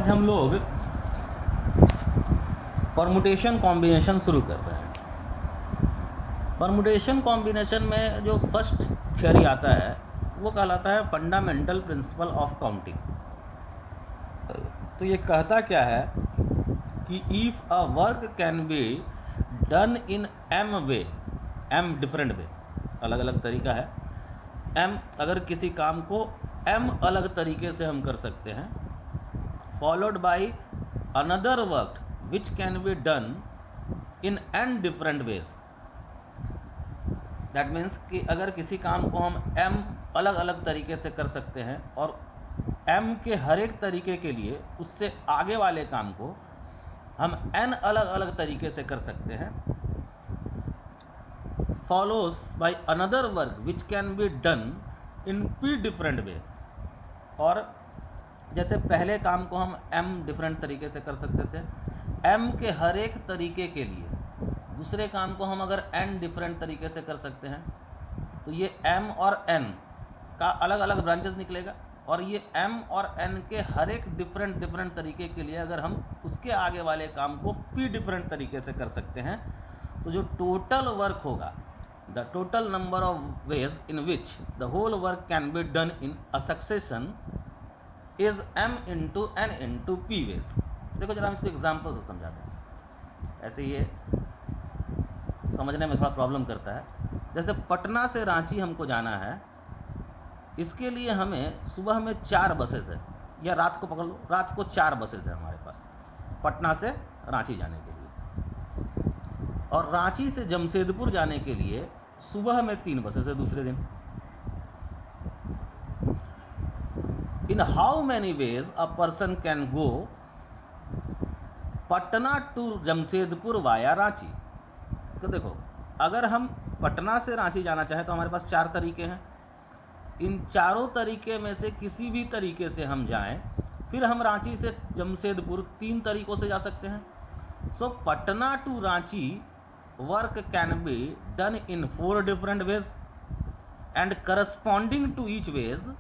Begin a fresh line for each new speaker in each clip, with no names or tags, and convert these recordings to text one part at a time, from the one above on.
आज हम लोग परमुटेशन कॉम्बिनेशन शुरू कर रहे हैं। परमुटेशन कॉम्बिनेशन में जो फर्स्ट थियरी आता है वो कहलाता है फंडामेंटल प्रिंसिपल ऑफ काउंटिंग। तो ये कहता क्या है कि if a work can be done in m way, m different way, अलग अलग तरीका है। एम अगर किसी काम को एम अलग तरीके से हम कर सकते हैं, followed by another work which can be done in an different ways. That means कि अगर किसी काम को हम एम अलग अलग तरीके से कर सकते हैं और एम के हर एक तरीके के लिए उससे आगे वाले काम को हम एन अलग अलग तरीके से कर सकते हैं, follows by another work which can be done in P different way. और जैसे पहले काम को हम एम डिफरेंट तरीके से कर सकते थे, एम के हर एक तरीके के लिए दूसरे काम को हम अगर एन डिफरेंट तरीके से कर सकते हैं, तो ये एम और एन का अलग अलग ब्रांचेस निकलेगा। और ये एम और एन के हर एक डिफरेंट तरीके के लिए अगर हम उसके आगे वाले काम को पी डिफरेंट तरीके से कर सकते हैं, तो जो टोटल वर्क होगा, the total number of ways in which the whole work can be done in a succession is m into n into p ways. देखो जरा हम इसको एग्जाम्पल से समझाते हैं। ऐसे ये समझने में थोड़ा प्रॉब्लम करता है। जैसे पटना से रांची हमको जाना है, इसके लिए हमें सुबह में 4 बसेस है, या रात को पकड़ लो, रात को 4 बसेस है हमारे पास पटना से रांची जाने के लिए। और रांची से जमशेदपुर जाने के लिए सुबह में 3 बसेस है दूसरे दिन। In how many ways a person can go Patna to Jamshedpur via Ranchi. तो देखो, अगर हम पटना से रांची जाना चाहें तो हमारे पास 4 तरीके हैं। इन चारों तरीके में से किसी भी तरीके से हम जाएं, फिर हम रांची से जमशेदपुर 3 तरीकों से जा सकते हैं। So Patna to Ranchi work can be done in 4 different ways and corresponding to each ways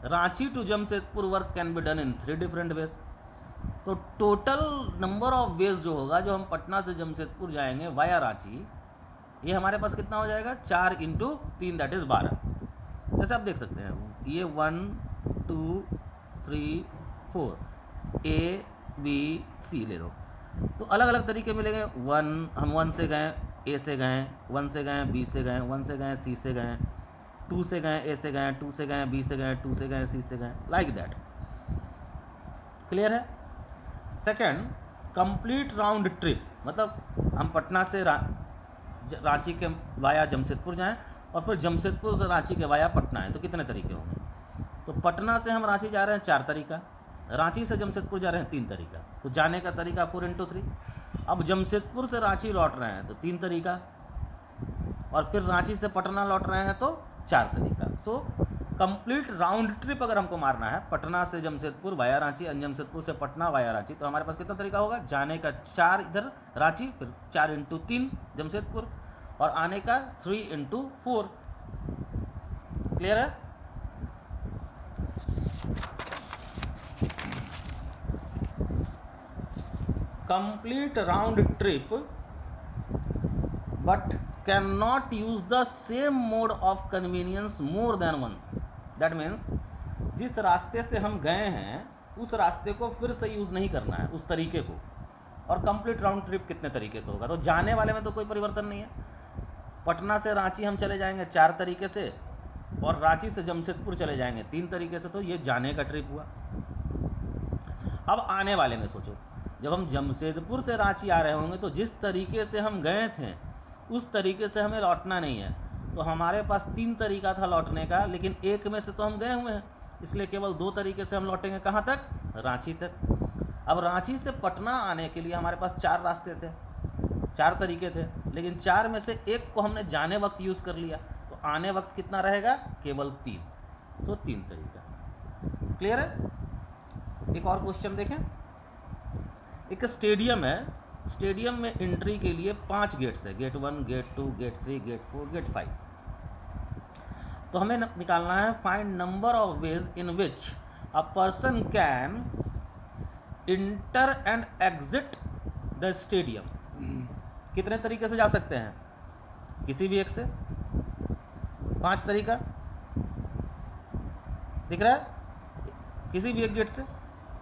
Ranchi to Jamshedpur work can be done in 3 different ways. तो टोटल नंबर ऑफ वेज जो होगा, जो हम पटना से जमशेदपुर जाएंगे वाया रांची, ये हमारे पास कितना हो जाएगा, 4 इंटू 3 दैट इज़ 12। जैसे आप देख सकते हैं, ये 1 2 3 4 ए बी सी ले लो, तो अलग अलग तरीके मिलेंगे। हम 1 से गए, ए से गए, 1 से गए, बी से गए, 1 से गए, सी से गए, 2 से गए, ए से गए, 2 से गए, बी से गए, 2 से गए, सी से गए, लाइक दैट। क्लियर है? सेकेंड, कंप्लीट राउंड ट्रिप, मतलब हम पटना से रांची के वाया जमशेदपुर जाएं और फिर जमशेदपुर से रांची के वाया पटना है, तो कितने तरीके होंगे? तो पटना से हम रांची जा रहे हैं 4 तरीका, रांची से जमशेदपुर जा रहे हैं 3 तरीका, तो जाने का तरीका 4 इंटू 3। अब जमशेदपुर से रांची लौट रहे हैं तो 3 तरीका, और फिर रांची से पटना लौट रहे हैं तो 4 तरीका। सो कंप्लीट राउंड ट्रिप अगर हमको मारना है, पटना से जमशेदपुर वाया रांची, जमशेदपुर से पटना वाया रांची, तो हमारे पास कितना तरीका होगा? जाने का 4 इधर रांची, फिर 4 इंटू 3 जमशेदपुर, और आने का 3 इंटू 4। क्लियर है? Complete round trip but can not use the same mode of convenience more than once. That means जिस रास्ते से हम गए हैं उस रास्ते को फिर से यूज़ नहीं करना है, उस तरीके को। और कंप्लीट राउंड ट्रिप कितने तरीके से होगा? तो जाने वाले में तो कोई परिवर्तन नहीं है। पटना से रांची हम चले जाएंगे 4 तरीके से, और रांची से जमशेदपुर चले जाएंगे 3 तरीके से, तो ये जाने का ट्रिप हुआ। अब आने वाले में सोचो, जब हम जमशेदपुर से रांची आ रहे होंगे तो जिस तरीके से हम गए थे उस तरीके से हमें लौटना नहीं है। तो हमारे पास 3 तरीका था लौटने का, लेकिन एक में से तो हम गए हुए हैं, इसलिए केवल 2 तरीके से हम लौटेंगे। कहाँ तक? रांची तक। अब रांची से पटना आने के लिए हमारे पास 4 रास्ते थे, 4 तरीके थे, लेकिन 4 में से एक को हमने जाने वक्त यूज़ कर लिया, तो आने वक्त कितना रहेगा? केवल 3। तो 3 तरीका। क्लियर है? एक और क्वेश्चन देखें। एक स्टेडियम है, स्टेडियम में एंट्री के लिए 5 गेट्स है, gate 1, gate 2, gate 3, gate 4, gate 5। तो हमें निकालना है find number of ways in which a person can enter and exit the stadium, कितने तरीके से जा सकते हैं? किसी भी एक से। 5 तरीका दिख रहा है, किसी भी एक गेट से।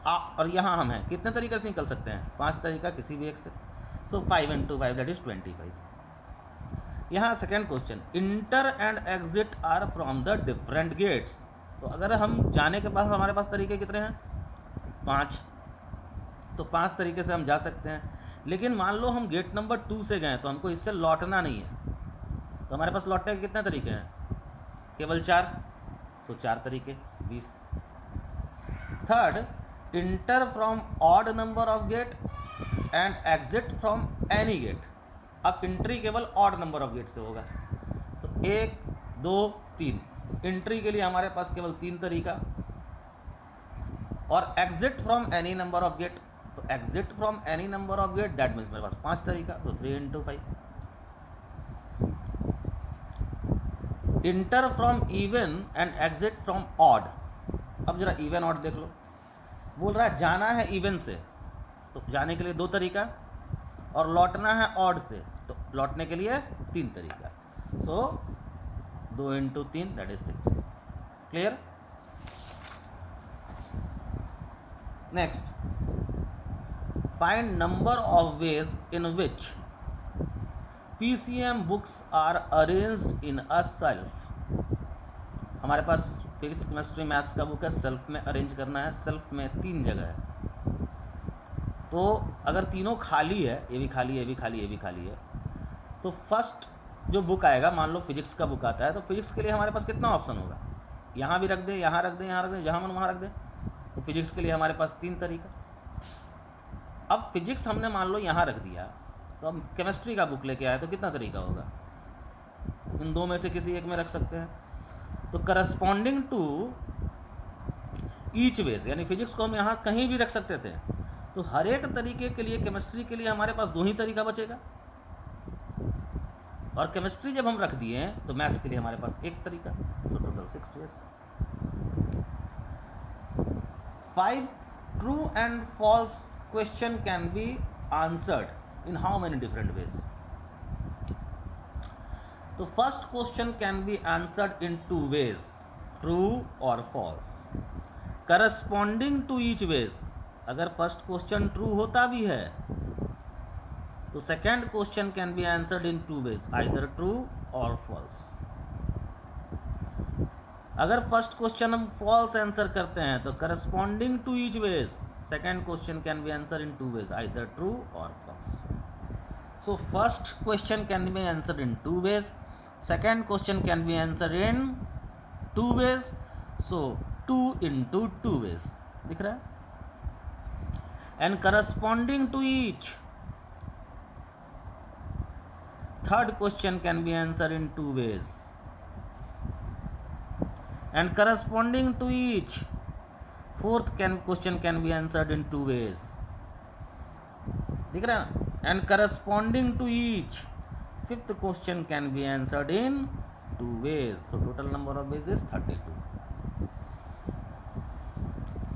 और यहाँ हम हैं, कितने तरीके से निकल सकते हैं? 5 तरीका किसी भी एक से। So 5 × 5 that is 25। यहाँ second question, enter and exit are from the different gates. तो अगर हम जाने के बाद हमारे पास तरीके कितने हैं? 5। तो 5 तरीके से हम जा सकते हैं। लेकिन मान लो हम गेट नंबर 2 से गए तो हमको इससे लौटना नहीं है, तो हमारे पास लौटने के कितने तरीके हैं? केवल 4। तो 4 तरीके 20। Third, enter from odd number of gate and exit from any gate. अब एंट्री केवल ऑड नंबर ऑफ गेट से होगा, तो 1 2 3। एंट्री के लिए हमारे पास केवल 3 तरीका। और exit from any number of gate, तो exit from any number of gate that means मेरे पास 5 तरीका, तो 3 × 5। Enter from even and exit from odd. अब जरा इवन ऑड देख लो, बोल रहा है जाना है इवन से, तो जाने के लिए 2 तरीका, और लौटना है ऑड से, तो लौटने के लिए 3 तरीका। So 2 × 3 that is 6। Clear? Next, find number of ways in which PCM books are arranged in a shelf. हमारे पास फिजिक्स केमिस्ट्री मैथ्स का बुक है, सेल्फ में अरेंज करना है। सेल्फ में 3 जगह है, तो अगर तीनों खाली है, ये भी खाली है, ये भी खाली है, ये भी खाली है, तो फर्स्ट जो बुक आएगा, मान लो फिजिक्स का बुक आता है, तो फिजिक्स के लिए हमारे पास कितना ऑप्शन होगा? यहाँ भी रख दें, यहाँ रख दें, यहाँ रख दें, जहाँ मन वहाँ रख दें। तो फिजिक्स के लिए हमारे पास 3 तरीका। अब फिजिक्स हमने मान लो यहाँ रख दिया, तो अब केमिस्ट्री का बुक लेके आए तो कितना तरीका होगा? इन 2 में से किसी एक में रख सकते हैं। तो करस्पॉन्डिंग टू ईच वेज, यानी फिजिक्स को हम यहाँ कहीं भी रख सकते थे, तो हर एक तरीके के लिए केमिस्ट्री के लिए हमारे पास 2 ही तरीका बचेगा। और केमिस्ट्री जब हम रख दिए तो मैथ्स के लिए हमारे पास 1 तरीका। So total 6 ways. 5 true and false question can be answered in how many different ways. तो first question can be answered in 2 ways, true और false. Corresponding to each ways, अगर फर्स्ट क्वेश्चन ट्रू होता भी है तो second question can be answered in 2 ways, either true और false. अगर first question हम फॉल्स आंसर करते हैं तो corresponding to each way second question can be answer in 2 ways, either true और false. So first question can be answered in 2 ways, second question can be answered in 2 ways. So 2 × 2 ways दिख रहा है। And corresponding to each, third question can be answered in 2 ways, and corresponding to each fourth question can be answered in 2 ways, दिख रहा है ना? and corresponding to each fifth question can be answered in 2 ways. So total number of ways is 32.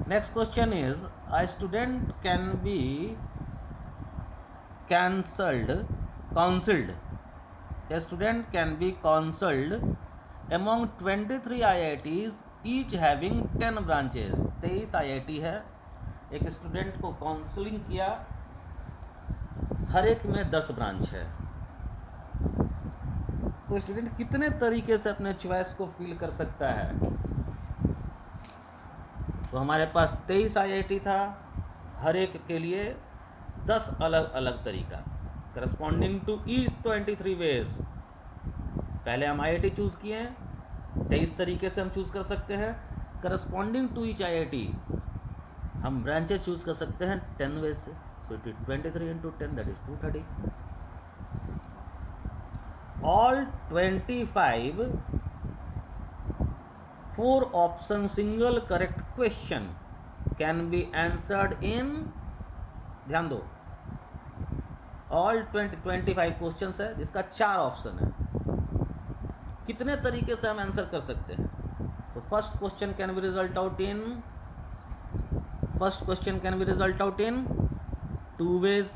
Next question is, a student can be counseled. A student can be counseled among 23 IITs, each having 10 branches. 23 IIT है, एक student को counselling किया, हर एक में 10 branch है। तो student कितने तरीके से अपने चॉइस को फील कर सकता है? तो हमारे पास 23 IIT था, हर एक के लिए 10 अलग अलग तरीका। करस्पॉन्डिंग टू ईच 23 वेज, पहले हम IIT चूज़ किए हैं, 23 तरीके से हम चूज़ कर सकते हैं। करस्पॉन्डिंग टू ईच IIT हम ब्रांचेस चूज़ कर सकते हैं 10 वेज से। सो it is 23 × 10 that is 230। All 25 4 option single correct question can be answered इन, ध्यान दो, ऑल 25 क्वेश्चंस है जिसका 4 ऑप्शन है। कितने तरीके से हम आंसर कर सकते हैं? तो first question can be result out in first question can be result out in 2 ways,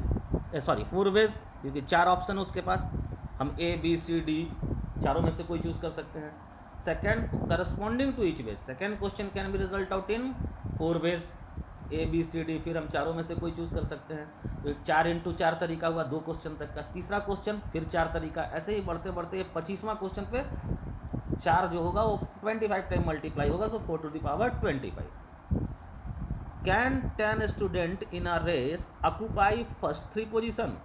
sorry 4 ways, क्योंकि 4 ऑप्शन है उसके पास, हम A B C D चारों में से कोई चूज कर सकते हैं। Second, corresponding to each way, second question can be result out in 4 ways, A B C D, फिर हम चारों में से कोई चूज कर सकते हैं। तो 4 इंटू 4 तरीका हुआ 2 क्वेश्चन तक का। तीसरा क्वेश्चन फिर 4 तरीका, ऐसे ही बढ़ते बढ़ते 25वां क्वेश्चन पे 4 जो होगा वो 25 टाइम मल्टीप्लाई होगा, so 4 to the power 25। Can 10 student in a race occupy first 3 position,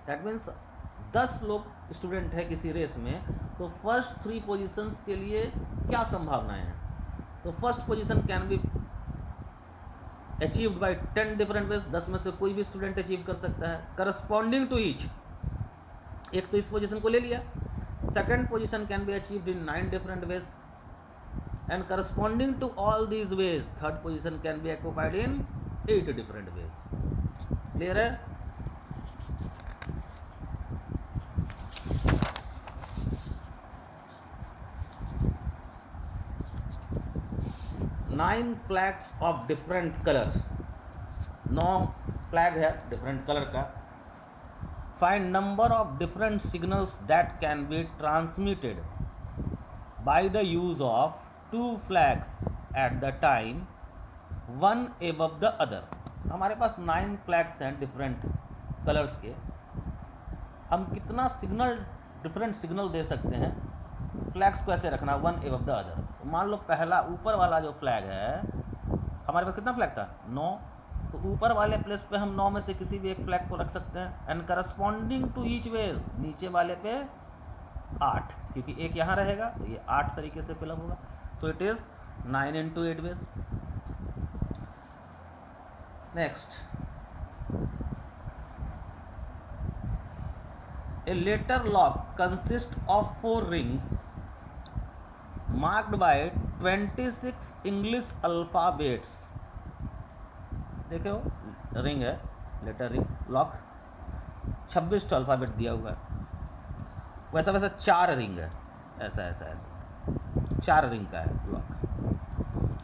that means 10 लोग स्टूडेंट है किसी रेस में, तो फर्स्ट 3 पोजीशंस के लिए क्या संभावनाएं हैं। तो first position can be achieved by 10 different ways, 10 में से कोई भी स्टूडेंट अचीव कर सकता है। करस्पॉन्डिंग टू ईच, एक तो इस पोजीशन को ले लिया। Second position can be achieved in 9 different ways, and corresponding to all these ways third position can be occupied in 8 different ways. Clear है? Nine flags of different colours, 9 flag है different colour का। Find number of different signals that can be transmitted by the use of 2 flags at the time, one above the other. हमारे पास 9 flags हैं different colours के, हम कितना signal, different signal दे सकते हैं। फ्लैग्स को ऐसे रखना, वन एबव द अदर। तो मान लो पहला ऊपर वाला जो फ्लैग है, हमारे पास कितना फ्लैग था 9, तो ऊपर वाले प्लेस पे हम 9 में से किसी भी एक फ्लैग को रख सकते हैं। And corresponding to each way, नीचे वाले पे 8, क्योंकि एक यहाँ रहेगा तो ये 8 तरीके से फिलअप होगा। So it is 9 into 8 ways. Next, a letter lock consists of 4 rings marked by 26 English alphabets। देखो रिंग है, लेटर रिंग, लॉक 26 अल्फ़ाबेट दिया हुआ है। वैसा वैसा 4 रिंग है, ऐसा ऐसा ऐसा 4 रिंग का है लॉक,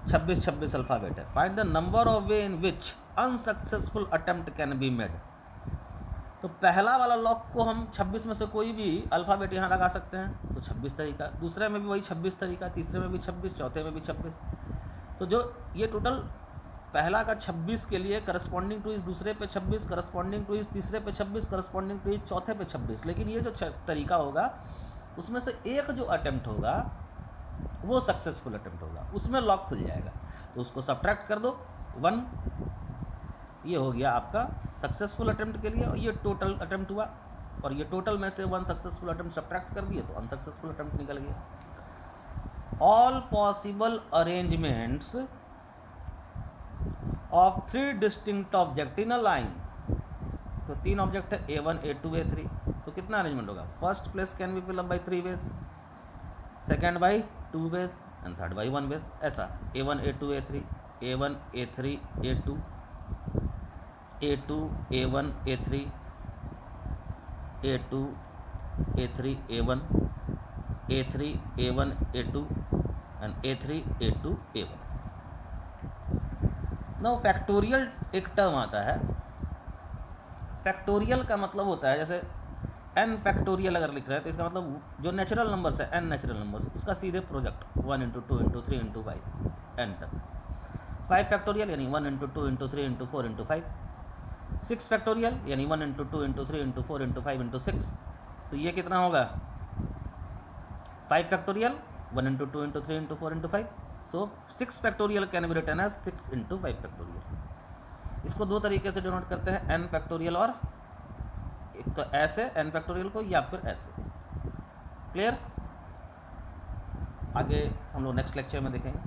26 अल्फ़ाबेट है। Find the number of way in which unsuccessful attempt can be made. तो पहला वाला लॉक को हम 26 में से कोई भी अल्फ़ाबेट यहाँ लगा सकते हैं, तो 26 तरीका। दूसरे में भी वही 26 तरीका, तीसरे में भी 26, चौथे में भी 26। तो जो ये टोटल पहला का 26 के लिए करस्पॉन्डिंग टू इस दूसरे पे 26, करस्पॉन्डिंग टू इस तीसरे पे 26, करस्पॉन्डिंग टू इस चौथे पे 26। लेकिन ये जो तरीका होगा उसमें से एक जो अटेम्प्ट होगा वो सक्सेसफुल अटेम्प्ट होगा, उसमें लॉक खुल जाएगा। तो उसको सब्ट्रैक्ट कर दो 1, ये हो गया आपका सक्सेसफुल अटेम्प्ट के लिए, और ये टोटल अटेम्प्ट हुआ, और ये टोटल में से 1 सक्सेसफुल अटेम्प्ट सब्ट्रैक्ट कर दिए तो अनसक्सेसफुल अटेम्प्ट निकल गया। All possible arrangements of 3 distinct object in a line, तो 3 ऑब्जेक्ट है A1 A2 A3, तो कितना अरेंजमेंट होगा। First place can be fill up by 3 ways, second by 2 ways, and third by 1 ways. ऐसा A1 A2 A3, A1 A3 A2, A2 A1 A3, A2 A3 A1, A3 A1 A2 and A3 A2 A1। Now factorial एक term आता है। Factorial का मतलब होता है, जैसे n factorial अगर लिख रहे हैं तो इसका मतलब जो नेचुरल नंबर्स है, n नेचुरल नंबर्स, उसका सीधे project 1 into 2 into 3 into 5 n तक। 5 फैक्टोरियल यानी 1 into 2 into 3 into 4 into 5। 6 factorial यानी 1 into 2 into 3 into 4 into 5 into 6। तो ये कितना होगा 5 factorial 1 into 2 into 3 into 4 into 5। So 6 factorial can be written as 6 into 5 factorial. इसको 2 तरीके से डिनोट करते हैं, n फैक्टोरियल और एक तो ऐसे n फैक्टोरियल को, या फिर ऐसे। क्लियर? आगे हम लोग नेक्स्ट लेक्चर में देखेंगे।